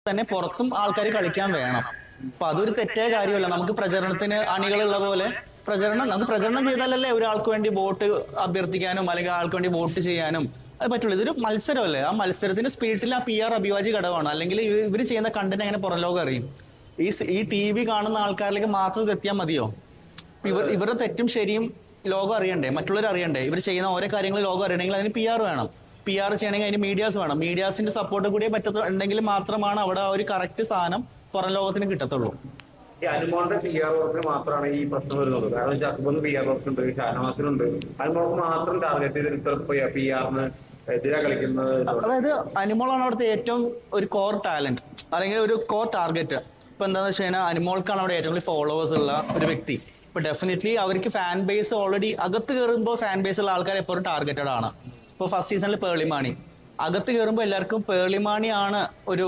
തന്നെ പുറത്തും ആൾക്കാർ കളിക്കാൻ വേണം. അപ്പൊ അതൊരു തെറ്റായ കാര്യമല്ല. നമുക്ക് പ്രചരണത്തിന് അണികളുള്ള പോലെ നമുക്ക് പ്രചരണം ചെയ്താലല്ലേ ഒരാൾക്ക് വേണ്ടി വോട്ട് അഭ്യർത്ഥിക്കാനും അല്ലെങ്കിൽ ആൾക്ക് വേണ്ടി വോട്ട് ചെയ്യാനും അത് പറ്റുള്ളൂ. ഇതൊരു മത്സരമല്ലേ. ആ മത്സരത്തിന്റെ സ്പിരിറ്റിൽ ആ PR അഭിവാജ്യ ഘടകമാണ്. അല്ലെങ്കിൽ ഇവർ ചെയ്യുന്ന കണ്ടന്റ് എങ്ങനെ പുറം ലോകം അറിയും? ഈ TV കാണുന്ന ആൾക്കാരിലേക്ക് മാത്രം ഇത് എത്തിയാൽ മതിയോ? ഇവരുടെ തെറ്റും ശരിയും ലോകം അറിയണ്ടേ, മറ്റുള്ളവർ അറിയണ്ടേ? ഇവർ ചെയ്യുന്ന ഓരോ കാര്യങ്ങൾ ലോകം അറിയണമെങ്കിൽ അതിന് PR വേണം. PR ചെയ്യണമെങ്കിൽ അതിന് മീഡിയാസ് വേണം. മീഡിയാസിന്റെ സപ്പോർട്ട് കൂടിയേ ഉണ്ടെങ്കിൽ മാത്രമാണ് അവിടെ ആ ഒരു കറക്റ്റ് സാധനം പുറം ലോകത്തിന് കിട്ടത്തുള്ളൂ. ഈ അനുമോളുടെ PR വർക്കിന് മാത്രമാണ് ഈ പ്രശ്നം വരുന്നത്. കാരണം ജാക്ബോന് PR വർക്ക് ഉണ്ട്, ഷാനവാസിനുണ്ട്. അനുമോൾക്ക് മാത്രം ടാർഗറ്റ് ചെയ്തിട്ട് PR-ന് എതിരാ കളിക്കുന്നത്. അതായത് അനുമോളാണ് അവിടുത്തെ ഏറ്റവും ഒരു കോർ ടാലന്റ് അല്ലെങ്കിൽ ഒരു കോർ ടാർഗറ്റ്. ഇപ്പൊ എന്താന്ന് വെച്ച് കഴിഞ്ഞാൽ അനുമോൾക്കാണ് അവിടെ ഏറ്റവും കൂടുതൽ ഫോളോവേഴ്സ് ഉള്ള ഒരു വ്യക്തി. ഇപ്പൊ ഡെഫിനറ്റ്ലി അവർക്ക് ഫാൻ ബേസ് ഓൾറെഡി അകത്ത് കയറുമ്പോൾ ഫാൻ ബേസ് ഉള്ള ആൾക്കാർ എപ്പോഴും ടാർഗറ്റഡ് ആണ്. ഇപ്പോൾ ഫസ്റ്റ് സീസണിൽ പേളിമാണി, അകത്ത് കയറുമ്പോൾ എല്ലാവർക്കും പേളിമാണിയാണ് ഒരു